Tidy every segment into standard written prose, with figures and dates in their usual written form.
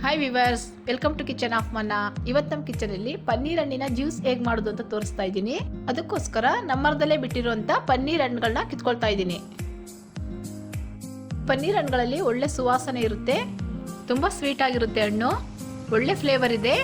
Hi viewers, welcome to kitchen of Manna. ಇವತ್ತು ನಮ್ಮ ಕಿಚನಲ್ಲಿ ಪನ್ನೀರ್ ಹಣ್ಣಿನ ಜ್ಯೂಸ್ ಹೇಗೆ ಮಾಡೋದು ಅಂತ ತೋರಿಸ್ತಾ ಇದ್ದೀನಿ. ಅದಕ್ಕೋಸ್ಕರ ನಮ್ಮರದಲ್ಲೇ ಬಿಟ್ಟಿರುವಂಥ ಪನ್ನೀರ್ ಹಣ್ಣುಗಳನ್ನ ಕಿತ್ಕೊಳ್ತಾ ಇದ್ದೀನಿ. ಪನ್ನೀರ್ ಹಣ್ಣುಗಳಲ್ಲಿ ಒಳ್ಳೆ ಸುವಾಸನೆ ಇರುತ್ತೆ, ತುಂಬ ಸ್ವೀಟ್ ಆಗಿರುತ್ತೆ ಹಣ್ಣು, ಒಳ್ಳೆ ಫ್ಲೇವರ್ ಇದೆ.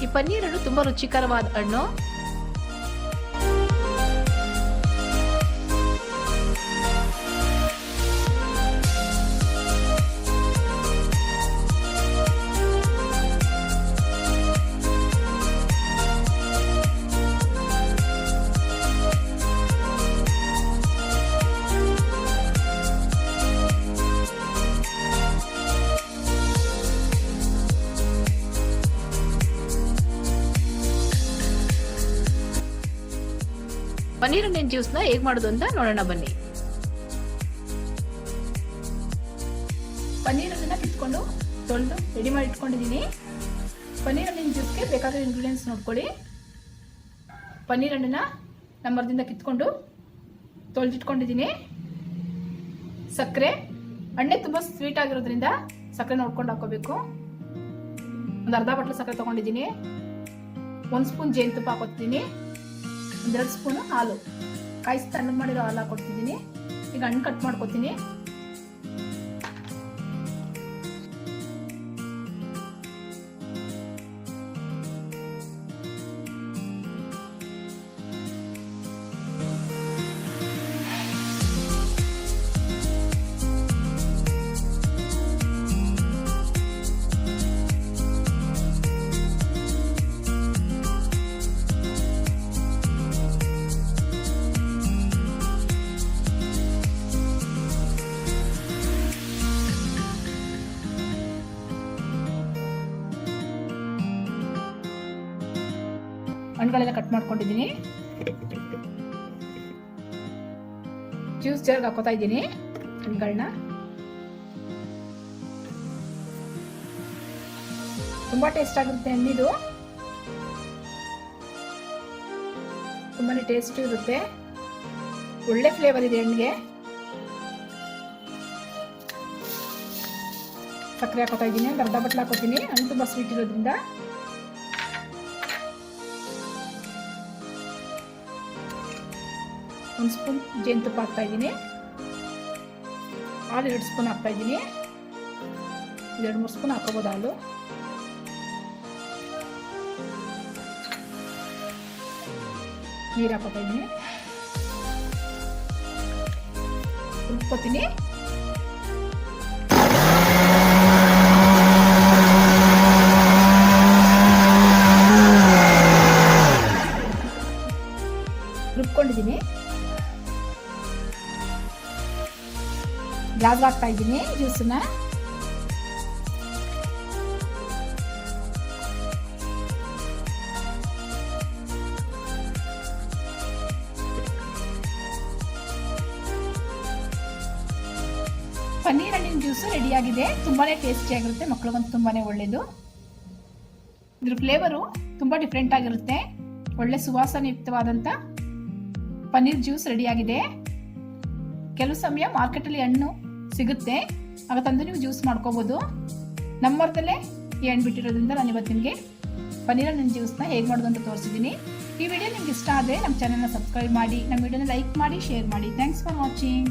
ಈ ಪನ್ನೀರ್ ಹಣ್ಣು ತುಂಬಾ ರುಚಿಕರವಾದ ಹಣ್ಣು. ಪನ್ನೀರ್ ಹಣ್ಣಿನ ಜ್ಯೂಸ್ನ ಹೇಗೆ ಮಾಡೋದು ಅಂತ ನೋಡೋಣ ಬನ್ನಿ. ಪನ್ನೀರ್ ಹಣ್ಣನ್ನ ಕಿತ್ಕೊಂಡು ತೊಳೆದು ರೆಡಿ ಮಾಡಿ ಇಟ್ಕೊಂಡಿದ್ದೀನಿ. ಪನ್ನೀರ್ ಹಣ್ಣಿನ ಜ್ಯೂಸ್ಗೆ ಬೇಕಾದ ಇಂಗ್ರೀಡಿಯೆಂಟ್ಸ್ ನೋಡ್ಕೊಳ್ಳಿ. ಪನ್ನೀರ್ ಹಣ್ಣನ್ನ ನಮ್ಮ ಮರದಿಂದ ಕಿತ್ಕೊಂಡು ತೊಳೆದಿಟ್ಕೊಂಡಿದ್ದೀನಿ. ಸಕ್ಕರೆ, ಹಣ್ಣೆ ತುಂಬ ಸ್ವೀಟ್ ಆಗಿರೋದ್ರಿಂದ ಸಕ್ಕರೆ ನೋಡ್ಕೊಂಡು ಹಾಕೋಬೇಕು. ಒಂದು ಅರ್ಧ ಬಟ್ಲು ಸಕ್ಕರೆ ತೊಗೊಂಡಿದ್ದೀನಿ. 1 ಸ್ಪೂನ್ ಜೇನುತುಪ್ಪ ಹಾಕೋತಿದ್ದೀನಿ. 2 ಸ್ಪೂನು ಹಾಲು, ಕಾಯಿಸಿ ತಣ್ಣಗೆ ಮಾಡಿರೋ ಹಾಲು ಹಾಕೊಡ್ತಿದ್ದೀನಿ. ಈಗ ಹಣ್ಣು ಕಟ್ ಮಾಡ್ಕೊತೀನಿ. ಹಣ್ಣುಗಳೆಲ್ಲ ಕಟ್ ಮಾಡ್ಕೊಂಡಿದ್ದೀನಿ. ಜ್ಯೂಸ್ ಜಾರ್ಗೆ ಹಾಕೋತಾ ಇದ್ದೀನಿ ಹಣ್ಣುಗಳನ್ನ. ತುಂಬಾ ಟೇಸ್ಟ್ ಆಗಿರುತ್ತೆ ಹಣ್ಣಿದು, ತುಂಬಾನೇ ಟೇಸ್ಟ್ ಇರುತ್ತೆ, ಒಳ್ಳೆ ಫ್ಲೇವರ್ ಇದೆ ಹಣ್ಣಿಗೆ. ಸಕ್ಕರೆ ಹಾಕೋತಾ ಇದ್ದೀನಿ. ಒಂದು ಅರ್ಧ ಬಟ್ಲು ಹಾಕೋತೀನಿ, ಹಣ್ಣು ತುಂಬಾ ಸ್ವೀಟ್ ಇರೋದ್ರಿಂದ. ಒಂದು ಸ್ಪೂನ್ ಜೇನುತುಪ್ಪ ಹಾಕ್ತಾ ಇದ್ದೀನಿ. ಹಾಲು 2 ಸ್ಪೂನ್ ಹಾಕ್ತಾ ಇದ್ದೀನಿ. 2-3 ಸ್ಪೂನ್ ಹಾಕೋಬೋದು ಹಾಲು. ನೀರು ಹಾಕೋತಾ ಇದ್ದೀನಿ. ರುಬ್ಕೋತೀನಿ. ರುಬ್ಕೊಂಡಿದ್ದೀನಿ. ಗ್ಲಾಸ್ ಹಾಕ್ತಾ ಇದ್ದೀನಿ ಜ್ಯೂಸನ್ನ. ಪನ್ನೀರ್ ಹಣ್ಣಿನ ಜ್ಯೂಸ್ ರೆಡಿ ಆಗಿದೆ. ತುಂಬಾನೇ ಟೇಸ್ಟಿ ಆಗಿರುತ್ತೆ, ಮಕ್ಕಳಿಗಂತೂ ತುಂಬಾನೇ ಒಳ್ಳೇದು. ಇದ್ರ ಫ್ಲೇವರು ತುಂಬಾ ಡಿಫ್ರೆಂಟ್ ಆಗಿರುತ್ತೆ. ಒಳ್ಳೆ ಸುವಾಸನೆಯುಕ್ತವಾದಂತ ಪನ್ನೀರ್ ಜ್ಯೂಸ್ ರೆಡಿ ಆಗಿದೆ. ಕೆಲವು ಸಮಯ ಮಾರ್ಕೆಟಲ್ಲಿ ಹಣ್ಣು ಸಿಗುತ್ತೆ, ಆಗ ತಂದು ನೀವು ಜ್ಯೂಸ್ ಮಾಡ್ಕೋಬಹುದು. ನಮ್ಮರದಲ್ಲೇ ಈ ಹಣ್ಣು ಬಿಟ್ಟಿರೋದ್ರಿಂದ ನಾನು ಇವತ್ತು ನಿಮಗೆ ಪನ್ನೀರ್ ಹಣ್ಣಿನ ಜ್ಯೂಸ್ನ ಹೇಗೆ ಮಾಡೋದು ಅಂತ ತೋರಿಸಿದ್ದೀನಿ. ಈ ವಿಡಿಯೋ ನಿಮ್ಗೆ ಇಷ್ಟ ಆದರೆ ನಮ್ಮ ಚಾನೆಲ್ನ ಸಬ್ಸ್ಕ್ರೈಬ್ ಮಾಡಿ, ನಮ್ಮ ವಿಡಿಯೋನ ಲೈಕ್ ಮಾಡಿ, ಶೇರ್ ಮಾಡಿ. Thanks for watching.